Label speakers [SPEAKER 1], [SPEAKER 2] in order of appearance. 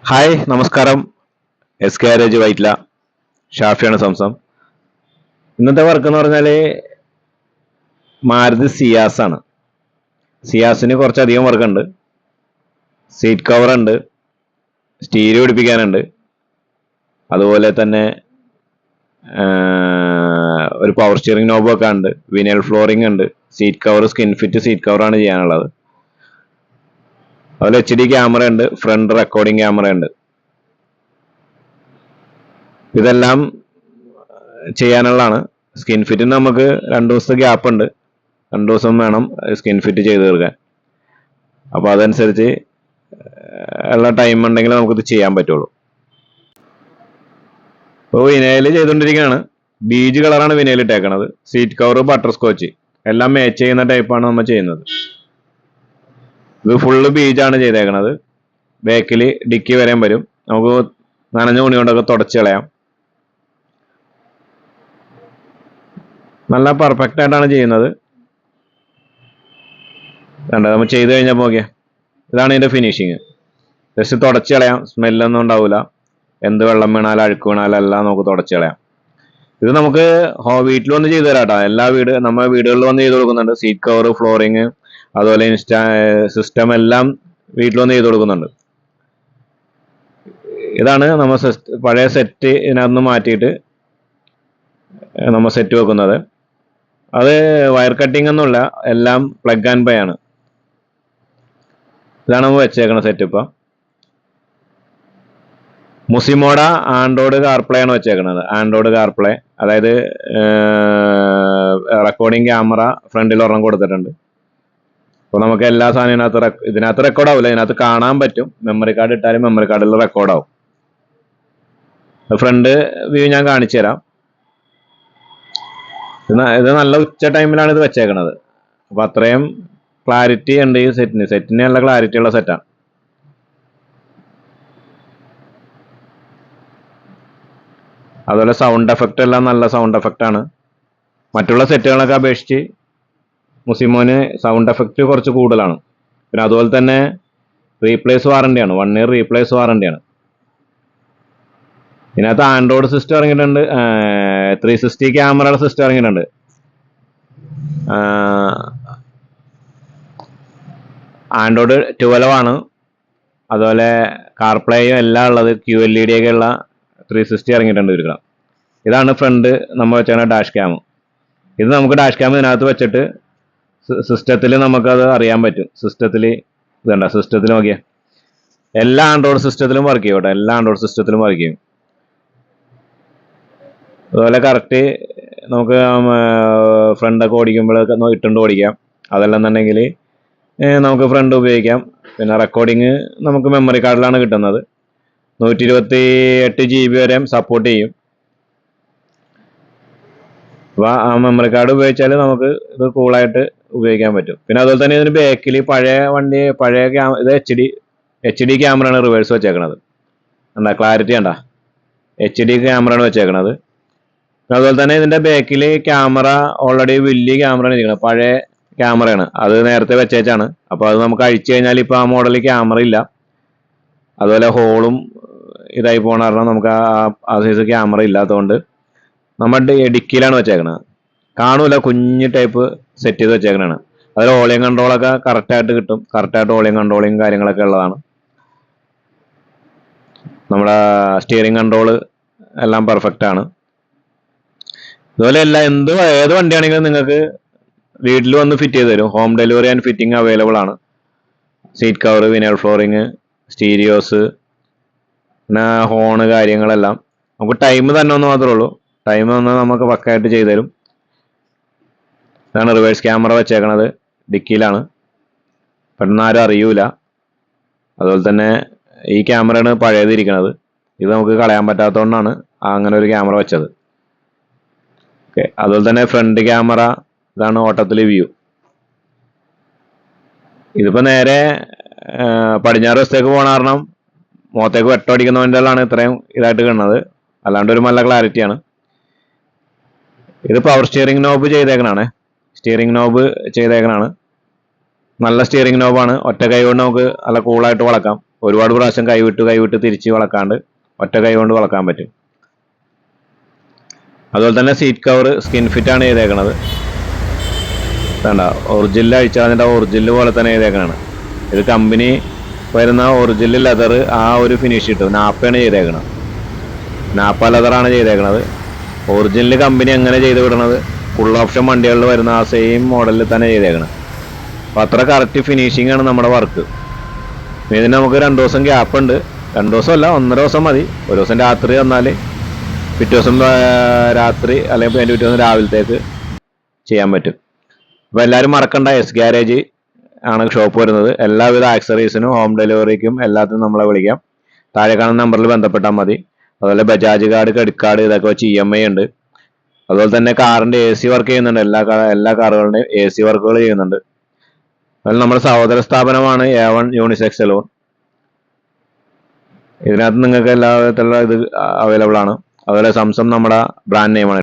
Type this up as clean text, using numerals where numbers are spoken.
[SPEAKER 1] Hi നമസ്കാരം. S garage Vyttila ഷാഫിയാണ് സംസം. ഇന്നത്തെ വർക്ക് എന്ന് പറഞ്ഞാൽ മാരുതി സിയാസ് ആണ്. സിയാസിന് കുറച്ചധികം വർക്ക് ഉണ്ട്. സീറ്റ് കവർ ഉണ്ട്, സ്റ്റീരിയോ പിടിപ്പിക്കാനുണ്ട്, അതുപോലെ തന്നെ ഒരു പവർ സ്റ്റിയറിംഗ് നോബ് ഒക്കെ ഉണ്ട്, വിനൽ ഫ്ലോറിംഗ് ഉണ്ട്, seat cover skin fit seat കവറാണ് ചെയ്യാനുള്ളത്. അതുപോലെ HD ക്യാമറ ഉണ്ട്, ഫ്രണ്ട് റെക്കോർഡിംഗ് ക്യാമറ ഉണ്ട്. ഇതെല്ലാം ചെയ്യാനുള്ളതാണ്. സ്കിൻ ഫിറ്റിന് നമുക്ക് 2 ദിവസത്തെ ഗ്യാപ്പ് ഉണ്ട്. 2 ദിവസം വേണം സ്കിൻ ഫിറ്റ് ചെയ്ത് തീർക്കാൻ. അപ്പോൾ അതനുസരിച്ച് ഉള്ള ടൈം ഉണ്ടെങ്കിൽ നമുക്കിത് ചെയ്യാൻ പറ്റുള്ളൂ. ഇപ്പോൾ വിനയിൽ ചെയ്തുകൊണ്ടിരിക്കുകയാണ്. ബീജ് കളറാണ് വിനയിൽ ഇട്ടേക്കണത്. സീറ്റ് കവർ ബട്ടർ സ്കോച്ച് എല്ലാം മാച്ച് ചെയ്യുന്ന ടൈപ്പാണ് നമ്മൾ ചെയ്യുന്നത്. ഇത് ഫുള്ള് ബീജാണ് ചെയ്തേക്കണത്. ബാക്കിൽ ഡിക്കി വരാൻ വരും. നമുക്ക് നനഞ്ഞ തുണി കൊണ്ടൊക്കെ തുടച്ച് കളയാം. നല്ല പെർഫെക്റ്റ് ആയിട്ടാണ് ചെയ്യുന്നത്. കണ്ടോ, നമ്മൾ ചെയ്ത് കഴിഞ്ഞാൽ നോക്കിയാൽ ഇതാണ് ഇതിൻ്റെ ഫിനിഷിങ്. ജസ്റ്റ് തുടച്ച് കളയാം, സ്മെല്ലൊന്നും ഉണ്ടാവില്ല. എന്ത് വെള്ളം വീണാലും അഴുക്ക് വീണാലും എല്ലാം നമുക്ക് തുടച്ച് കളയാം. ഇത് നമുക്ക് വീട്ടിൽ വന്ന് ചെയ്തു തരാം കേട്ടോ. നമ്മുടെ വീടുകളിൽ വന്ന് ചെയ്ത് കൊടുക്കുന്നുണ്ട്. സീറ്റ് കവർ, ഫ്ലോറിങ്, അതുപോലെ സിസ്റ്റം എല്ലാം വീട്ടിൽ വന്ന് ചെയ്ത് കൊടുക്കുന്നുണ്ട്. ഇതാണ് നമ്മൾ പഴയ സെറ്റ് ഇതിനകത്ത് മാറ്റിയിട്ട് നമ്മൾ സെറ്റ് വെക്കുന്നത്. അത് വയർ കട്ടിംഗ് ഒന്നുമില്ല, എല്ലാം പ്ലഗ് ആൻഡ് പ്ലേ ആണ്. ഇതാണ് നമ്മൾ വെച്ചേക്കണ സെറ്റ്. ഇപ്പം മുസിമോഡ ആൻഡ്രോയിഡ് കാർപ്ലേ ആണ് വെച്ചേക്കുന്നത്. ആൻഡ്രോയിഡ് കാർപ്ലേ, അതായത് റെക്കോർഡിംഗ് ക്യാമറ ഫ്രണ്ടിൽ ഒരെണ്ണം കൊടുത്തിട്ടുണ്ട്. അപ്പോൾ നമുക്ക് എല്ലാ സാധനവും ഇതിനകത്ത് റെക്കോർഡ് ആവില്ല, ഇതിനകത്ത് കാണാൻ പറ്റും. മെമ്മറി കാർഡ് ഇട്ടാലും മെമ്മറി കാർഡിൽ റെക്കോർഡ് ആവും. ഫ്രണ്ട് വ്യൂ ഞാൻ കാണിച്ചു തരാം. ഇത് നല്ല ഉച്ച ടൈമിലാണ് ഇത് വെച്ചേക്കണത്. അപ്പോൾ അത്രയും ക്ലാരിറ്റി ഉണ്ട് ഈ സെറ്റിന് നല്ല ക്ലാരിറ്റി ഉള്ള സെറ്റാണ്. അതുപോലെ സൗണ്ട് എഫക്റ്റ് എല്ലാം നല്ല സൗണ്ട് എഫക്റ്റ് ആണ്. മറ്റുള്ള സെറ്റുകളൊക്കെ അപേക്ഷിച്ച് മുസിമോന് സൗണ്ട് എഫക്റ്റ് കുറച്ച് കൂടുതലാണ്. പിന്നെ അതുപോലെ തന്നെ റീപ്ലേസ് വാറണ്ടിയാണ്, 1 ഇയർ റീപ്ലേസ് വാറണ്ടിയാണ്. ഇതിനകത്ത് ആൻഡ്രോയിഡ് സിസ്റ്റം ഇറങ്ങിയിട്ടുണ്ട്, 360 ക്യാമറയുടെ സിസ്റ്റം ഇറങ്ങിയിട്ടുണ്ട്. ആൻഡ്രോയിഡ് 12 ആണ്. അതുപോലെ കാർപ്ലേയും എല്ലാം ഉള്ളത്, QLED ഒക്കെ ഉള്ള 360 ഇറങ്ങിയിട്ടുണ്ട് ഇരിക്കണം. ഇതാണ് ഫ്രണ്ട് നമ്മൾ വെച്ചാൽ ഡാഷ് ക്യാം. ഇത് നമുക്ക് ഡാഷ് ക്യാം ഇതിനകത്ത് വെച്ചിട്ട് സിസ്റ്റത്തിൽ നമുക്കത് അറിയാൻ പറ്റും. സിസ്റ്റത്തിൽ ഇതുണ്ട, സിസ്റ്റത്തിൽ നോക്കിയാൽ എല്ലാ ആൻഡ്രോയിഡ് സിസ്റ്റത്തിലും വർക്ക് ചെയ്യും കേട്ടോ. എല്ലാ ആൻഡ്രോയിഡ് സിസ്റ്റത്തിലും വർക്ക് ചെയ്യും. അതുപോലെ കറക്റ്റ് നമുക്ക് ഫ്രണ്ടൊക്കെ ഓടിക്കുമ്പോഴൊക്കെ ഇട്ടുകൊണ്ട് ഓടിക്കാം. അതല്ലെന്നുണ്ടെങ്കിൽ നമുക്ക് ഫ്രണ്ട് ഉപയോഗിക്കാം. പിന്നെ റെക്കോർഡിങ് നമുക്ക് മെമ്മറി കാർഡിലാണ് കിട്ടുന്നത്. 128 GB വരെ സപ്പോർട്ട് ചെയ്യും. അപ്പോൾ ആ മെമ്മറി കാർഡ് ഉപയോഗിച്ചാൽ നമുക്ക് ഇത് കൂളായിട്ട് ഉപയോഗിക്കാൻ പറ്റും. പിന്നെ അതുപോലെ തന്നെ ഇതിന് ബാക്കിൽ ഇത് HD ക്യാമറയാണ് റിവേഴ്സ് വെച്ചേക്കണത്. എന്താ ക്ലാരിറ്റി കണ്ട, HD ക്യാമറയാണ് വെച്ചേക്കണത്. അതുപോലെ തന്നെ ഇതിന്റെ ബാക്കിൽ ക്യാമറ ഓൾറെഡി വലിയ ക്യാമറയാണ് ഇരിക്കുന്നത്. പഴയ ക്യാമറയാണ്, അത് നേരത്തെ വെച്ചേച്ചാണ്. അപ്പോൾ അത് നമുക്ക് അഴിച്ചു കഴിഞ്ഞാൽ ഇപ്പോൾ ആ മോഡലിൽ ക്യാമറ ഇല്ല. അതുപോലെ ഹോളും ഇതായി പോകണ കാരണം നമുക്ക് ആ സൈസ് ക്യാമറ ഇല്ലാത്തതുകൊണ്ട് നമ്മുടെ ഡിക്കിയിലാണ് വെച്ചേക്കണത്. കാണൂല, കുഞ്ഞ് ടൈപ്പ് സെറ്റ് ചെയ്ത് വെച്ചേക്കണാണ്. അതിൽ ഓളിയം കൺട്രോളൊക്കെ കറക്റ്റായിട്ട് കിട്ടും. കറക്റ്റായിട്ട് ഓളിയം കൺട്രോളിങ് കാര്യങ്ങളൊക്കെ ഉള്ളതാണ്. നമ്മുടെ സ്റ്റിയറിംഗ് കൺട്രോൾ എല്ലാം പെർഫെക്റ്റ് ആണ്. അതുപോലെ ഏത് വണ്ടിയാണെങ്കിലും നിങ്ങൾക്ക് വീട്ടിൽ വന്ന് ഫിറ്റ് ചെയ്ത് തരും. Home delivery and fitting available ആണ്. Seat cover, vinyl flooring, stereos, പിന്നെ ഹോണ് കാര്യങ്ങളെല്ലാം നമുക്ക് ടൈം തന്നെ ഒന്ന് മാത്രമേ ഉള്ളൂ. ടൈം തന്നാൽ നമുക്ക് പക്കായിട്ട് ചെയ്തു തരും. ഇതാണ് റിവേഴ്സ് ക്യാമറ വെച്ചേക്കണത്, ഡിക്കിയിലാണ്. പെട്ടെന്ന് ആരും അറിയൂല. അതുപോലെ തന്നെ ഈ ക്യാമറയാണ് പഴയതിരിക്കണത്. ഇത് നമുക്ക് കളയാൻ പറ്റാത്തതുകൊണ്ടാണ് അങ്ങനെ ഒരു ക്യാമറ വെച്ചത്. ഓക്കെ. അതുപോലെ തന്നെ ഫ്രണ്ട് ക്യാമറ, ഇതാണ് ഓട്ടത്തിൽ വ്യൂ. ഇതിപ്പോൾ നേരെ പടിഞ്ഞാറ് വശത്തേക്ക് പോകണ കാരണം മുഖത്തേക്ക് വെട്ടമടിക്കുന്ന വണ്ടികളാണ് ഇത്രയും ഇതായിട്ട് കാണുന്നത്. അല്ലാണ്ട് ഒരു നല്ല ക്ലാരിറ്റിയാണ്. ഇത് പവർ സ്റ്റിയറിംഗ് നോബ് ചെയ്തേക്കണാണ്. സ്റ്റിയറിംഗ് നോബ് ചെയ്തേക്കണാണ്. നല്ല സ്റ്റിയറിംഗ് നോബാണ്. ഒറ്റ കൈ കൊണ്ട് നമുക്ക് നല്ല കൂളായിട്ട് വളക്കാം. ഒരുപാട് പ്രാവശ്യം കൈവിട്ട് തിരിച്ച് വളക്കാണ്ട് ഒറ്റ കൈ കൊണ്ട് വളക്കാൻ പറ്റും. അതുപോലെ തന്നെ സീറ്റ് കവർ സ്കിൻ ഫിറ്റ് ആണ് ചെയ്തേക്കണത്. വേണ്ട ഒറിജിനൽ അഴിച്ചാൽ അതിൻ്റെ ഒറിജിനൽ പോലെ തന്നെ ചെയ്തേക്കണാണ്. ഇത് കമ്പനി വരുന്ന ഒറിജിനൽ ലെതർ ആ ഒരു ഫിനിഷ് കിട്ടും. നാപ്പയാണ് ചെയ്തേക്കണത്. നാപ്പ ലെതറാണ് ചെയ്തേക്കണത്. ഒറിജിനൽ കമ്പനി എങ്ങനെ ചെയ്ത് വിടണത് ഫുൾ ഓപ്ഷൻ വണ്ടികളിൽ വരുന്ന ആ സെയിം മോഡലിൽ തന്നെ ചെയ്തേക്കണം. അപ്പോൾ അത്ര കറക്റ്റ് ഫിനിഷിംഗ് ആണ് നമ്മുടെ വർക്ക്. ഇതിന് നമുക്ക് 2 ദിവസം ഗ്യാപ്പ് ഉണ്ട്. 2 ദിവസമല്ല, 1.5 ദിവസം മതി. ഒരു ദിവസം രാത്രി വന്നാൽ പിറ്റേ ദിവസം രാത്രി അല്ലെങ്കിൽ അതിൻ്റെ പിറ്റേ ദിവസം രാവിലത്തേക്ക് ചെയ്യാൻ പറ്റും. അപ്പോൾ എല്ലാവരും മറക്കണ്ട, എസ് ഗാരേജ് ആണ് ഷോപ്പ് വരുന്നത്. എല്ലാവിധ ആക്സറീസിനും ഹോം ഡെലിവറിക്കും എല്ലാത്തിനും നമ്മളെ വിളിക്കാം. താഴെ കാണുന്ന നമ്പറിൽ ബന്ധപ്പെട്ടാൽ മതി. അതുപോലെ ബജാജ് കാർഡ്, ക്രെഡിറ്റ് കാർഡ് ഇതൊക്കെ വെച്ച് EMI ഉണ്ട്. അതുപോലെ തന്നെ കാറിൻ്റെ AC വർക്ക് ചെയ്യുന്നുണ്ട്. എല്ലാ കാറുകളുടെയും AC വർക്കുകൾ ചെയ്യുന്നുണ്ട്. അതുപോലെ നമ്മുടെ സഹോദര സ്ഥാപനമാണ് A1 യൂണിസെക്സ് സലൂൺ. ഇതിനകത്ത് നിങ്ങൾക്ക് എല്ലാ വിധത്തിലുള്ള ഇത് അവൈലബിൾ ആണ്. അതുപോലെ സംസം നമ്മുടെ ബ്രാൻഡ് നെയിമാണ്.